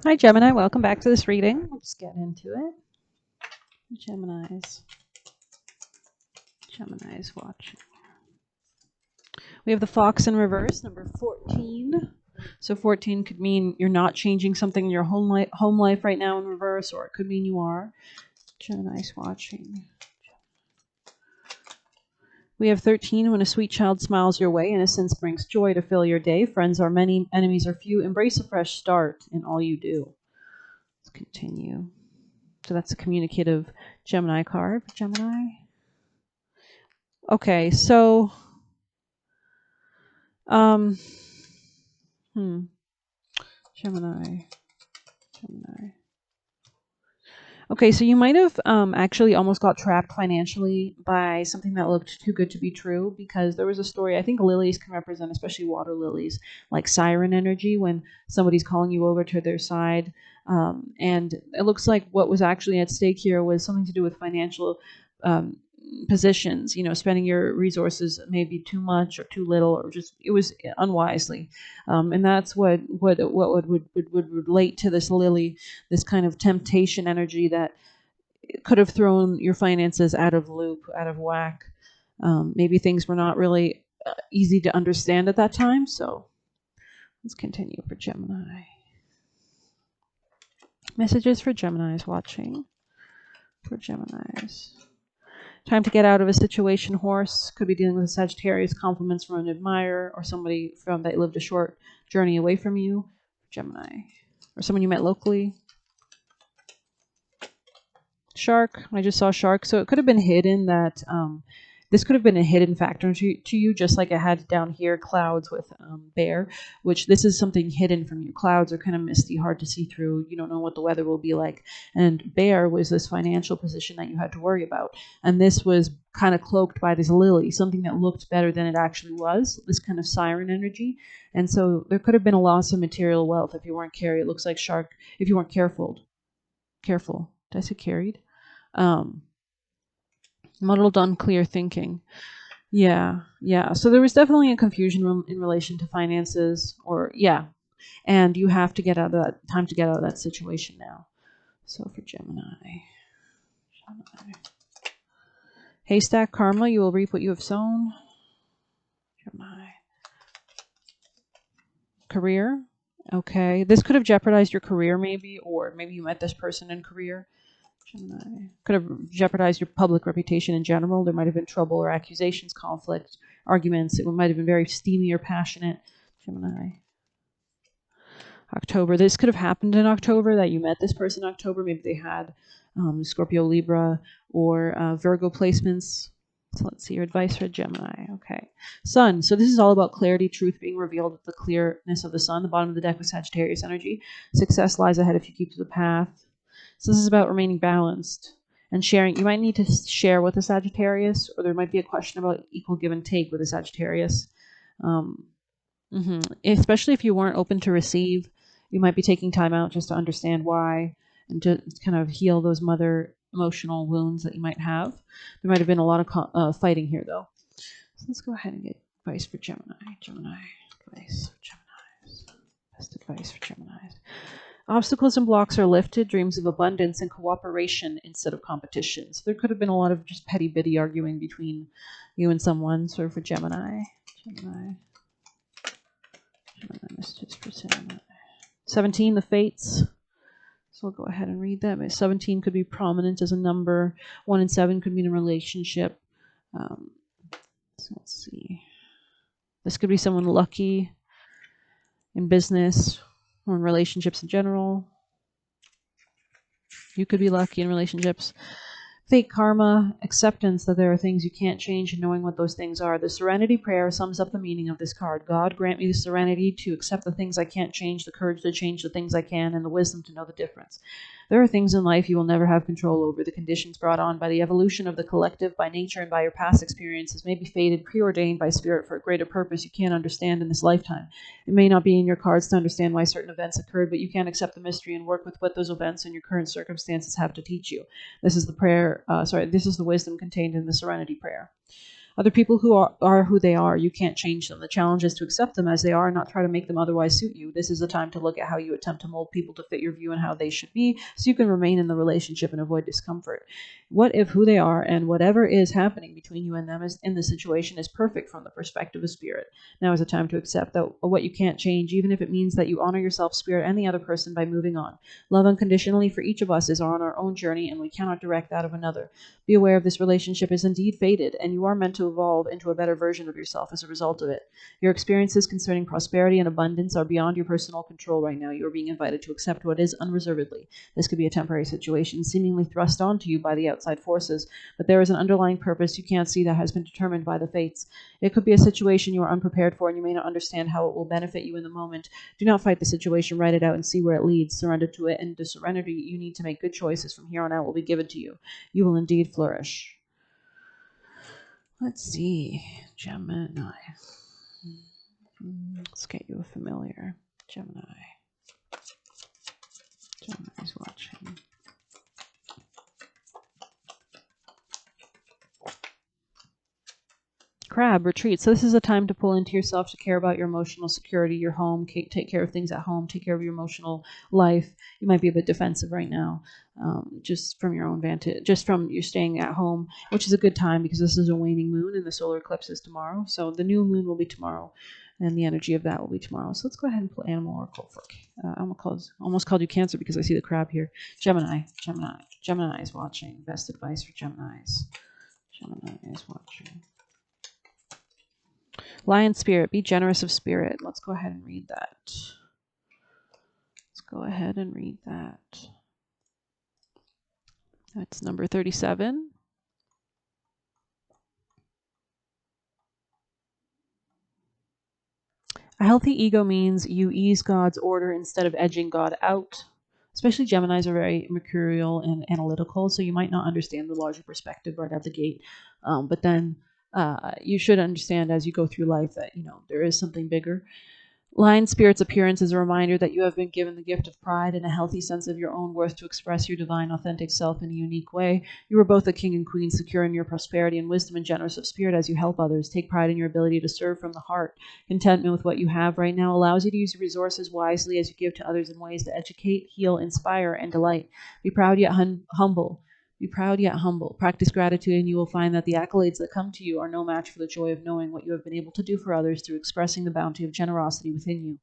Hi, Gemini. Welcome back to this reading. Let's get into it. Gemini's watching. We have the fox in reverse, number 14. So 14 could mean you're not changing something in your home life right now in reverse, or it could mean you are. Gemini's watching. We have 13. When a sweet child smiles your way, innocence brings joy to fill your day. Friends are many, enemies are few. Embrace a fresh start in all you do. Let's continue. So that's a communicative Gemini card for Gemini. Okay, so Gemini. Okay, so you might have actually almost got trapped financially by something that looked too good to be true, because there was a story. I think lilies can represent, especially water lilies, like siren energy when somebody's calling you over to their side. And it looks like what was actually at stake here was something to do with financial positions, spending your resources maybe too much or too little, or just it was unwisely. And that's what would relate to this lily, this kind of temptation energy that could have thrown your finances out of loop, out of whack. Maybe things were not really easy to understand at that time. So let's continue for Gemini. Messages for Geminis watching. For Geminis. Time to get out of a situation, horse. Could be dealing with a Sagittarius, compliments from an admirer, or somebody that lived a short journey away from you. Gemini. Or someone you met locally. Shark. I just saw shark. So it could have been hidden that this could have been a hidden factor to you, just like I had down here clouds with bear, which this is something hidden from you. Clouds are kind of misty, hard to see through. You don't know what the weather will be like. And bear was this financial position that you had to worry about. And this was kind of cloaked by this lily, something that looked better than it actually was, this kind of siren energy. And so there could have been a loss of material wealth if you weren't carried. It looks like shark, if you weren't careful. Careful. Did I say carried? Muddled, unclear thinking. Yeah. So there was definitely a confusion in relation to finances, and you have to get out of that time to get out of that situation now. So for Gemini. Haystack karma, you will reap what you have sown. Gemini. Career. Okay. This could have jeopardized your career maybe, or maybe you met this person in career. Gemini. Could have jeopardized your public reputation in general. There might have been trouble or accusations, conflict, arguments. It might have been very steamy or passionate. Gemini. October. This could have happened in October, that you met this person in October. Maybe they had Scorpio, Libra, or Virgo placements. So let's see your advice for Gemini. Okay. Sun. So this is all about clarity, truth being revealed with the clearness of the sun. The bottom of the deck was Sagittarius energy. Success lies ahead if you keep to the path. So this is about remaining balanced and sharing. You might need to share with a Sagittarius, or there might be a question about equal give and take with a Sagittarius. Especially if you weren't open to receive, you might be taking time out just to understand why and to kind of heal those mother emotional wounds that you might have. There might have been a lot of fighting here, though. So let's go ahead and get advice for Gemini. Advice for Geminis. Best advice for Geminis. Obstacles and blocks are lifted, dreams of abundance and cooperation instead of competition. So there could have been a lot of just petty-bitty arguing between you and someone. So for Gemini. Messages for Gemini. 17, the fates. So we'll go ahead and read them. 17 could be prominent as a number. 1 and 7 could be in a relationship. So let's see. This could be someone lucky in business or in relationships in general. You could be lucky in relationships. Fate karma, acceptance that there are things you can't change and knowing what those things are. The serenity prayer sums up the meaning of this card. God, grant me the serenity to accept the things I can't change, the courage to change the things I can, and the wisdom to know the difference. There are things in life you will never have control over. The conditions brought on by the evolution of the collective, by nature, and by your past experiences may be fated, preordained by spirit for a greater purpose you can't understand in this lifetime. It may not be in your cards to understand why certain events occurred, but you can accept the mystery and work with what those events and your current circumstances have to teach you. This is the prayer. This is the wisdom contained in the serenity prayer. Other people who are who they are. You can't change them. The challenge is to accept them as they are and not try to make them otherwise suit you. This is a time to look at how you attempt to mold people to fit your view and how they should be so you can remain in the relationship and avoid discomfort. What if who they are and whatever is happening between you and them is in the situation is perfect from the perspective of spirit? Now is a time to accept that what you can't change, even if it means that you honor yourself, spirit, and the other person by moving on. Love unconditionally for each of us is on our own journey, and we cannot direct that of another. Be aware of this relationship is indeed fated, and you are meant to evolve into a better version of yourself as a result of it. Your experiences concerning prosperity and abundance are beyond your personal control right now. You are being invited to accept what is unreservedly. This could be a temporary situation, seemingly thrust onto you by the outside forces, but there is an underlying purpose you can't see that has been determined by the fates. It could be a situation you are unprepared for, and you may not understand how it will benefit you in the moment. Do not fight the situation, write it out, and see where it leads. Surrender to it, and the serenity you need to make good choices from here on out will be given to you. You will indeed flourish. Let's see. Gemini. Let's get you a familiar. Gemini. Gemini's watching. Crab, retreat. So this is a time to pull into yourself, to care about your emotional security, your home, take care of things at home, take care of your emotional life. You might be a bit defensive right now, just from your own vantage, just from you staying at home, which is a good time because this is a waning moon and the solar eclipse is tomorrow. So the new moon will be tomorrow, and the energy of that will be tomorrow. So let's go ahead and pull Animal Oracle for. I almost called you Cancer because I see the crab here. Gemini. Gemini is watching. Best advice for Geminis. Gemini is watching. Lion spirit, be generous of spirit. Let's go ahead and read that. That's number 37. A healthy ego means you ease God's order instead of edging God out. Especially Geminis are very mercurial and analytical, so you might not understand the larger perspective right out the gate. But then you should understand as you go through life that, there is something bigger. Lion spirit's appearance is a reminder that you have been given the gift of pride and a healthy sense of your own worth to express your divine, authentic self in a unique way. You are both a king and queen, secure in your prosperity and wisdom and generous of spirit as you help others. Take pride in your ability to serve from the heart. Contentment with what you have right now allows you to use your resources wisely as you give to others in ways to educate, heal, inspire, and delight. Be proud yet humble. Be proud yet humble. Practice gratitude, and you will find that the accolades that come to you are no match for the joy of knowing what you have been able to do for others through expressing the bounty of generosity within you.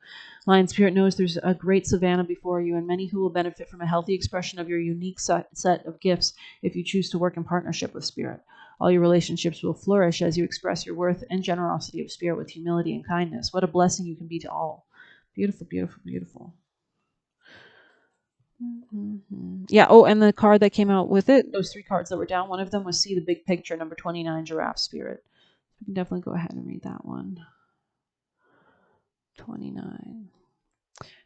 Lion Spirit knows there's a great savannah before you, and many who will benefit from a healthy expression of your unique set of gifts if you choose to work in partnership with Spirit. All your relationships will flourish as you express your worth and generosity of spirit with humility and kindness. What a blessing you can be to all. Beautiful, beautiful, beautiful. Mm-hmm. Yeah. Oh, and the card that came out with it, those 3 cards that were down, one of them was See the Big Picture, number 29, Giraffe Spirit. You can definitely go ahead and read that one. 29.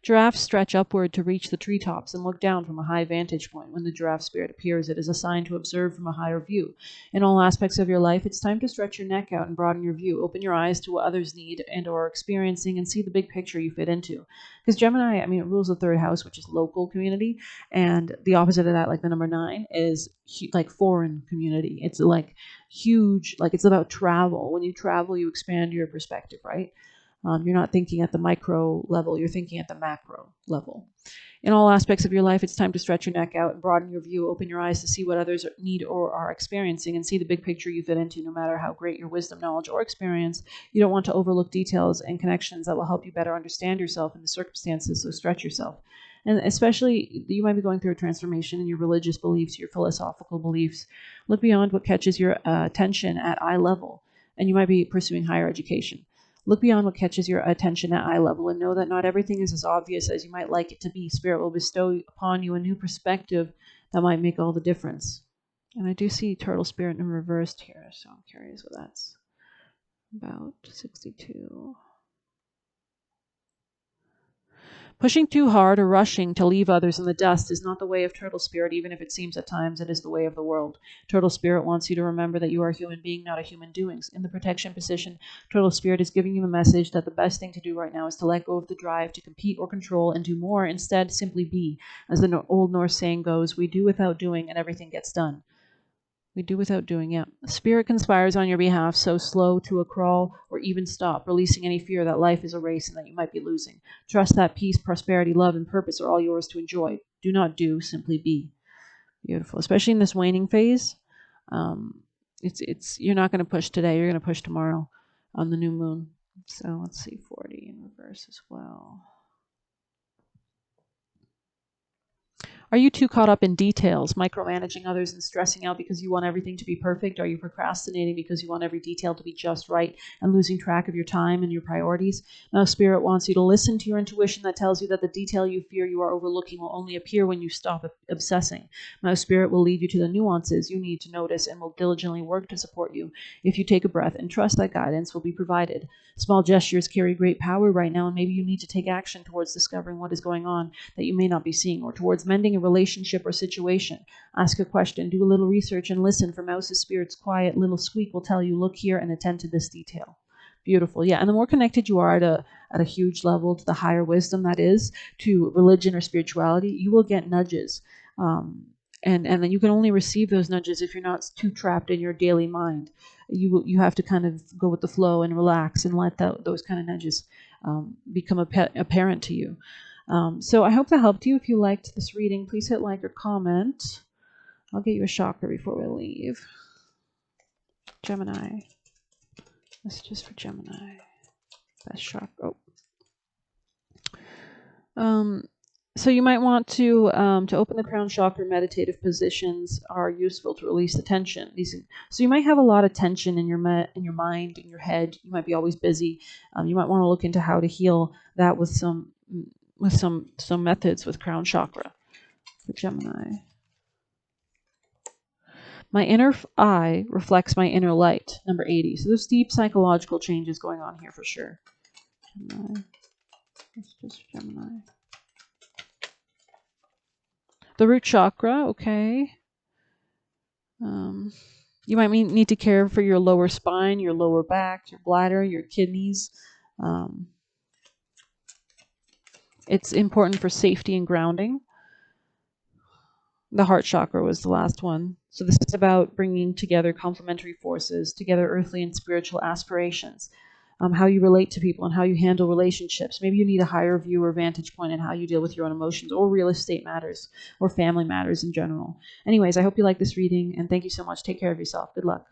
Giraffes stretch upward to reach the treetops and look down from a high vantage point. When the giraffe spirit appears, it is a sign to observe from a higher view. In all aspects of your life, it's time to stretch your neck out and broaden your view. Open your eyes to what others need and or are experiencing and see the big picture you fit into. Because Gemini, it rules the 3rd house, which is local community, and the opposite of that, like the number 9, is like foreign community. It's like huge, like it's about travel. When you travel, you expand your perspective, right? You're not thinking at the micro level, you're thinking at the macro level. In all aspects of your life, it's time to stretch your neck out and broaden your view, open your eyes to see what others need or are experiencing, and see the big picture you fit into. No matter how great your wisdom, knowledge, or experience, you don't want to overlook details and connections that will help you better understand yourself and the circumstances, so stretch yourself. And especially, you might be going through a transformation in your religious beliefs, your philosophical beliefs. Look beyond what catches your attention at eye level, and you might be pursuing higher education. Look beyond what catches your attention at eye level and know that not everything is as obvious as you might like it to be. Spirit will bestow upon you a new perspective that might make all the difference. And I do see Turtle Spirit in reversed here, so I'm curious what that's about. 62. Pushing too hard or rushing to leave others in the dust is not the way of Turtle Spirit, even if it seems at times it is the way of the world. Turtle Spirit wants you to remember that you are a human being, not a human doings. In the protection position, Turtle Spirit is giving you the message that the best thing to do right now is to let go of the drive to compete or control and do more. Instead, simply be. As the old Norse saying goes, we do without doing and everything gets done. We do without doing, yeah. Spirit conspires on your behalf, so slow to a crawl or even stop, releasing any fear that life is a race and that you might be losing. Trust that peace, prosperity, love, and purpose are all yours to enjoy. Do not do, simply be. Beautiful, especially in this waning phase. It's you're not going to push today. You're going to push tomorrow on the new moon. So let's see, 40 in reverse as well. Are you too caught up in details, micromanaging others and stressing out because you want everything to be perfect? Are you procrastinating because you want every detail to be just right and losing track of your time and your priorities? Now, Spirit wants you to listen to your intuition that tells you that the detail you fear you are overlooking will only appear when you stop obsessing. Now, Spirit will lead you to the nuances you need to notice and will diligently work to support you if you take a breath and trust that guidance will be provided. Small gestures carry great power right now, and maybe you need to take action towards discovering what is going on that you may not be seeing, or towards mending a relationship or situation. Ask a question, do a little research, and listen for Mouse's Spirit's quiet little squeak will tell you, look here and attend to this detail. Beautiful. Yeah, and the more connected you are at a huge level to the higher wisdom that is, to religion or spirituality, you will get nudges. And then you can only receive those nudges if you're not too trapped in your daily mind. You have to kind of go with the flow and relax and let those kind of nudges become apparent to you. So I hope that helped you. If you liked this reading, please hit like or comment. I'll get you a chakra before we leave. Gemini. This is just for Gemini. Best chakra. Oh. So you might want to open the crown chakra. Meditative positions are useful to release the tension. So you might have a lot of tension in your mind, in your head. You might be always busy. You might want to look into how to heal that with some methods with crown chakra for Gemini. My inner eye reflects my inner light, number 80. So there's deep psychological changes going on here for sure. Gemini. It's just Gemini. The root chakra, okay. You might need to care for your lower spine, your lower back, your bladder, your kidneys. It's important for safety and grounding. The heart chakra was the last one. So this is about bringing together complementary forces, together earthly and spiritual aspirations, how you relate to people and how you handle relationships. Maybe you need a higher view or vantage point in how you deal with your own emotions or real estate matters or family matters in general. Anyways, I hope you like this reading, and thank you so much. Take care of yourself. Good luck.